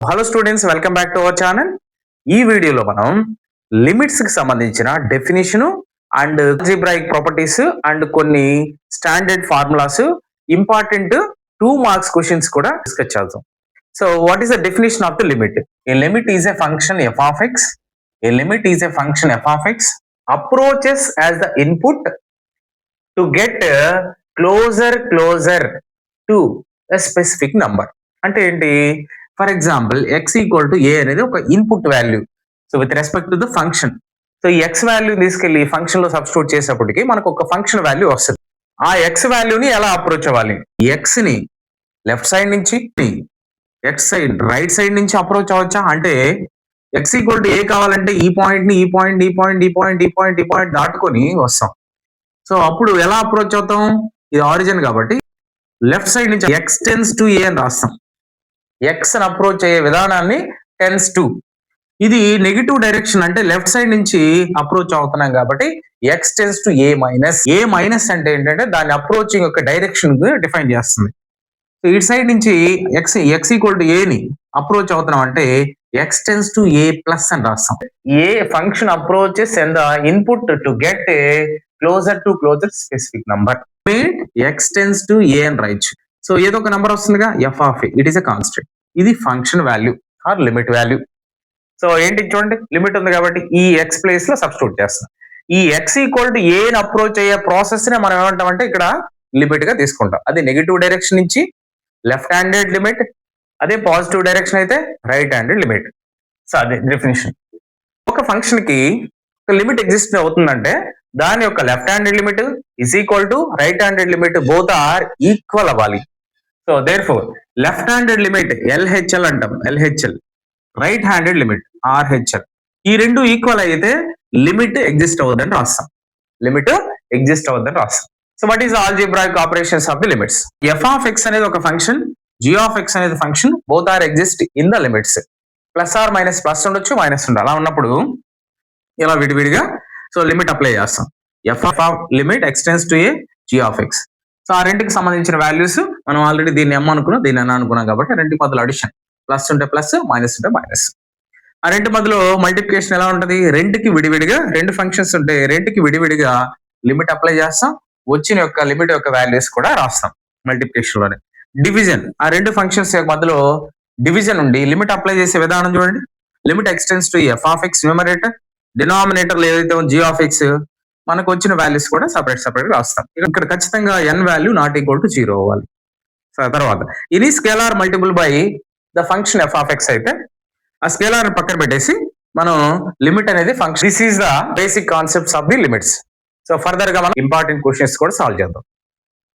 Hello students, welcome back to our channel. ఈ వీడియోలో మనం లిమిట్స్ కి సంబంధించిన definition and algebraic properties and కొన్ని standard formulas, important 2 marks questions కూడా డిస్కస్ చేద్దాం. So what is the definition of the limit? A limit is a function f of x. A limit is a function f of x approaches as the input to get closer to a specific number. అంటే ఏంటి? For example x equal to A అనేది ఒక input value. So with respect to the function. So ఈ x value తీసుకెళ్లి function లో substitute చేసేప్పటికి మనకు ఒక ఫంక్షన్ వాల్యూ వస్తుంది. ఆ x వాల్యూని ఎలా అప్రోచ్ అవ్వాలి? x ని లెఫ్ట్ సైడ్ నుంచి రైట్ సైడ్ నుంచి అప్రోచ్ అవ్వచ్చా? అంటే x ఈక్వల్ టు ఏ కావాలంటే ఈ పాయింట్ ని ఈ పాయింట్ దాటుకొని వస్తాం. సో అప్పుడు ఎలా అప్రోచ్ అవుతాం? ఇది ఆరిజిన్ కాబట్టి లెఫ్ట్ సైడ్ నుంచి x టెన్స్ టు ఏ అని రాస్తాం. ఎక్స్ అని అప్రోచ్ అయ్యే విధానాన్ని టెన్స్ టు. ఇది నెగిటివ్ డైరెక్షన్, అంటే లెఫ్ట్ సైడ్ నుంచి అప్రోచ్ అవుతున్నాం కాబట్టి X tends to A minus. A minus అంటే ఏంటంటే దాని అప్రోచింగ్ యొక్క డైరెక్షన్ డిఫైన్ చేస్తుంది. సో ఇటు సైడ్ నుంచి ఎక్స్ ఈక్వల్ టు ఏని అప్రోచ్ అవుతున్నాం అంటే X tends to A plus అని రాస్తాం. A function approaches and the input to get closer specific number. X tends to A అని రాయొచ్చు. సో ఏదో ఒక నెంబర్ వస్తుందిగా, F of A. It is a constant. ఇది function value or limit value. So ఏంటి చూడండి, లిమిట్ ఉంది కాబట్టి ఈ ఎక్స్ ప్లేస్ లో సబ్స్టిట్యూట్ చేస్తాం. ఈ X equal to A approach అయ్యే ప్రాసెస్ ని మనం ఏమంటామంటే ఇక్కడ లిమిట్ గా తీసుకుంటాం. అది నెగిటివ్ డైరెక్షన్ నుంచి లెఫ్ట్ హ్యాండెడ్ లిమిట్, అదే పాజిటివ్ డైరెక్షన్ అయితే రైట్ హ్యాండెడ్ లిమిట్. సో అదే డెఫినేషన్. ఒక ఫంక్షన్ కి ఒక లిమిట్ ఎగ్జిస్ట్ అవుతుందంటే దాని యొక్క left handed limit is equal to right handed limit, both are equal అవ్వాలి. So therefore left handed limit LHL అంటాం, LHL. Right handed limit RHL. ఈ రెండు ఈక్వల్ అయితే లిమిట్ ఎగ్జిస్ట్ అవుతుందని రాస్తాం. So what is algebraic operations of the limits? F of x అనేది ఒక function, g of x అనేది function, both are exist in the limits. Plus or minus, plus ఉండొచ్చు minus ఉండొచ్చు. అలా ఉన్నప్పుడు ఇలా విడివిడిగా సో లిమిట్ అప్లై చేస్తాం. F of limit x tends to a g of x. So ఆ రెండుకి సంబంధించిన వాల్యూస్ మనం ఆల్రెడీ దీన్ని ఎమ్ అనుకున్నాం, దీన్ని ఎన్ అనుకున్నాం కాబట్టి రెండుకి మధ్యలో అడిషన్. ప్లస్ ఉంటే ప్లస్, మైనస్ ఉంటే మైనస్. ఆ రెండు మధ్యలో మల్టిప్లికేషన్ ఎలా ఉంటుంది? రెండుకి విడివిడిగా, రెండు ఫంక్షన్స్ ఉంటే రెండుకి విడివిడిగా లిమిట్ అప్లై చేస్తాం. వచ్చిన యొక్క లిమిట్ యొక్క వాల్యూస్ కూడా రాస్తాం మల్టిప్లికేషన్ లోనే. డివిజన్, ఆ రెండు ఫంక్షన్స్ యొక్క మధ్యలో డివిజన్ ఉండి లిమిట్ అప్లై చేసే విధానం చూడండి. Limit x tends to F of X numerator, denominator లో ఏదైతే జీ ఆఫ్ ఎక్స్, మనకు వచ్చిన వాల్యూస్ కూడా సపరేట్ రాస్తాం. ఇక్కడ ఖచ్చితంగా ఎన్ వాల్యూ నాట్ ఈక్వల్ టు 0 అవ్వాలి. సో తర్వాత ఇది scalar multiple by the function F of X అయితే ఆ స్కేలార్ పక్కన పెట్టేసి మనం లిమిట్ అనేది function. This is the basic concepts of the limits. So further గా మనం ఇంపార్టెంట్ క్వశ్చన్స్ కూడా సాల్వ్ చేద్దాం.